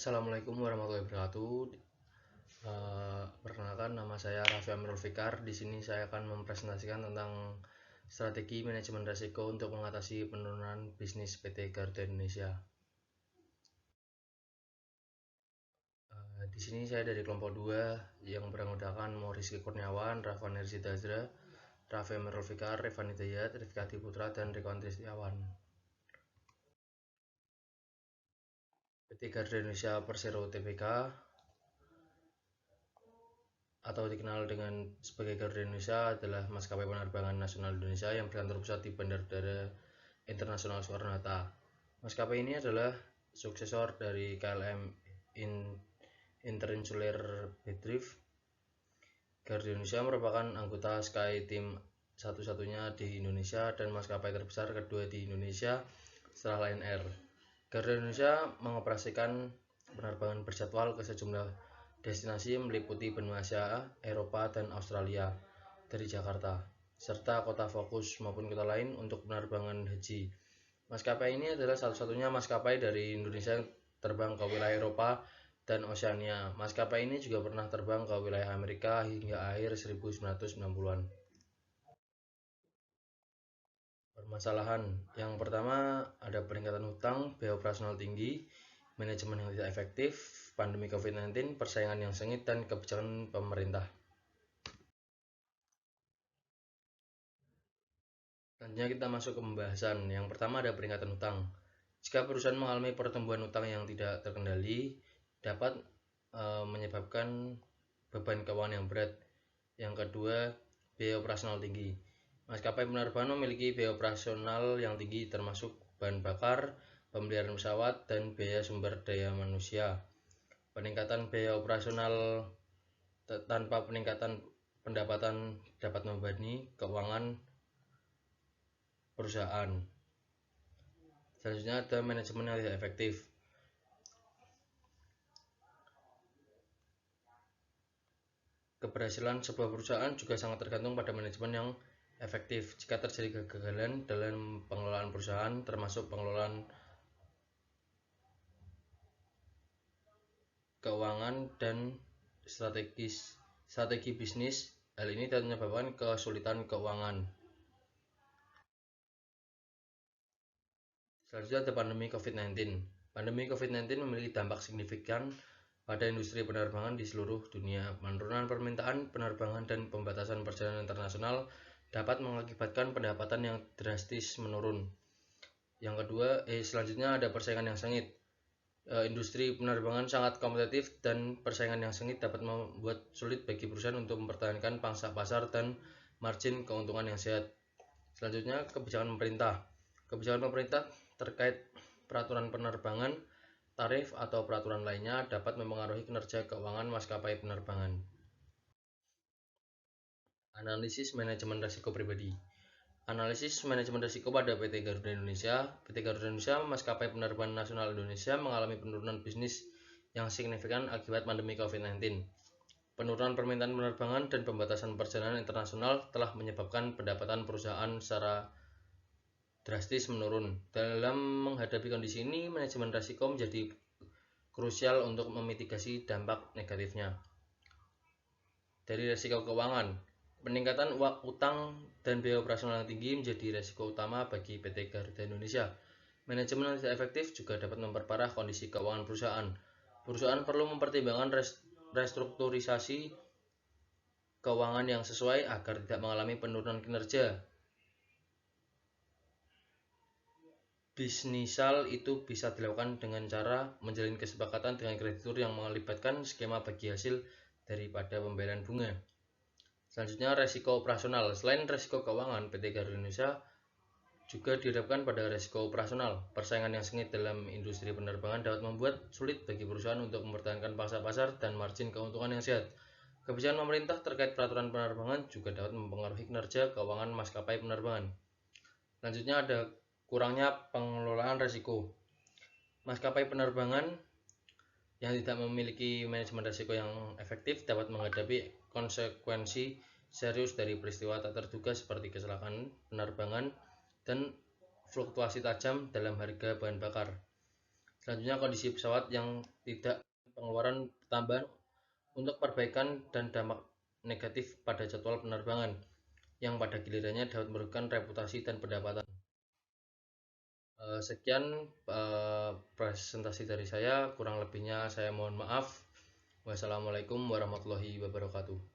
Assalamualaikum warahmatullahi wabarakatuh. Perkenalkan, nama saya Raffi Amirul Fikar. Di sini saya akan mempresentasikan tentang strategi manajemen risiko untuk mengatasi penurunan bisnis PT Garuda Indonesia. Di sini saya dari kelompok 2 yang beranggotakan Rizky Kurniawan, Rafan Erzidazra, Raffi Amirul Fikar, Revan Hidayat, Rifkati Putra, dan Rikwan Tristiawan. PT Garuda Indonesia Persero Tbk atau dikenal dengan sebagai Garuda Indonesia adalah maskapai penerbangan nasional Indonesia yang berkantor pusat di Bandar Udara Internasional Soekarno-Hatta. Maskapai ini adalah suksesor dari KLM Interinsular Bedrift. Garuda Indonesia merupakan anggota SkyTeam satu-satunya di Indonesia dan maskapai terbesar kedua di Indonesia setelah Lion Air. Garuda Indonesia mengoperasikan penerbangan berjadwal ke sejumlah destinasi meliputi benua Asia, Eropa, dan Australia dari Jakarta, serta kota fokus maupun kota lain untuk penerbangan haji. Maskapai ini adalah satu-satunya maskapai dari Indonesia yang terbang ke wilayah Eropa dan Oseania. Maskapai ini juga pernah terbang ke wilayah Amerika hingga akhir 1990-an. Permasalahan yang pertama ada peningkatan hutang, biaya operasional tinggi, manajemen yang tidak efektif, pandemi COVID-19, persaingan yang sengit, dan kebijakan pemerintah. Selanjutnya kita masuk ke pembahasan. Yang pertama ada peningkatan hutang. Jika perusahaan mengalami pertumbuhan hutang yang tidak terkendali, dapat menyebabkan beban keuangan yang berat. Yang kedua, biaya operasional tinggi. Maskapai penerbangan memiliki biaya operasional yang tinggi termasuk bahan bakar, pemeliharaan pesawat, dan biaya sumber daya manusia. Peningkatan biaya operasional tanpa peningkatan pendapatan dapat membebani keuangan perusahaan. Selanjutnya ada manajemen yang tidak efektif. Keberhasilan sebuah perusahaan juga sangat tergantung pada manajemen yang efektif. Jika terjadi kegagalan dalam pengelolaan perusahaan, termasuk pengelolaan keuangan dan strategi bisnis, hal ini dapat menyebabkan kesulitan keuangan. Selanjutnya ada pandemi COVID-19. Pandemi COVID-19 memiliki dampak signifikan pada industri penerbangan di seluruh dunia. Penurunan permintaan penerbangan dan pembatasan perjalanan internasional dapat mengakibatkan pendapatan yang drastis menurun. Yang kedua, selanjutnya ada persaingan yang sengit. Industri penerbangan sangat kompetitif dan persaingan yang sengit dapat membuat sulit bagi perusahaan untuk mempertahankan pangsa pasar dan margin keuntungan yang sehat. Selanjutnya, kebijakan pemerintah. Kebijakan pemerintah terkait peraturan penerbangan, tarif, atau peraturan lainnya dapat mempengaruhi kinerja keuangan maskapai penerbangan. Analisis manajemen risiko pribadi. Analisis manajemen risiko pada PT Garuda Indonesia. PT Garuda Indonesia, maskapai penerbangan nasional Indonesia, mengalami penurunan bisnis yang signifikan akibat pandemi COVID-19. Penurunan permintaan penerbangan dan pembatasan perjalanan internasional telah menyebabkan pendapatan perusahaan secara drastis menurun. Dalam menghadapi kondisi ini, manajemen risiko menjadi krusial untuk memitigasi dampak negatifnya. Dari risiko keuangan, peningkatan utang dan biaya operasional yang tinggi menjadi risiko utama bagi PT Garuda Indonesia. Manajemen yang tidak efektif juga dapat memperparah kondisi keuangan perusahaan. Perusahaan perlu mempertimbangkan restrukturisasi keuangan yang sesuai agar tidak mengalami penurunan kinerja. Bisnisal itu bisa dilakukan dengan cara menjalin kesepakatan dengan kreditur yang melibatkan skema bagi hasil daripada pembayaran bunga. Selanjutnya, resiko operasional. Selain resiko keuangan, PT Garuda Indonesia juga dihadapkan pada resiko operasional. Persaingan yang sengit dalam industri penerbangan dapat membuat sulit bagi perusahaan untuk mempertahankan pangsa pasar dan margin keuntungan yang sehat. Kebijakan pemerintah terkait peraturan penerbangan juga dapat mempengaruhi kinerja keuangan maskapai penerbangan. Selanjutnya ada kurangnya pengelolaan risiko. Maskapai penerbangan yang tidak memiliki manajemen risiko yang efektif dapat menghadapi konsekuensi serius dari peristiwa tak terduga seperti kecelakaan penerbangan dan fluktuasi tajam dalam harga bahan bakar. Selanjutnya, kondisi pesawat yang tidak pengeluaran tambahan untuk perbaikan dan dampak negatif pada jadwal penerbangan yang pada gilirannya dapat merugikan reputasi dan pendapatan. Sekian presentasi dari saya, kurang lebihnya saya mohon maaf. Wassalamualaikum warahmatullahi wabarakatuh.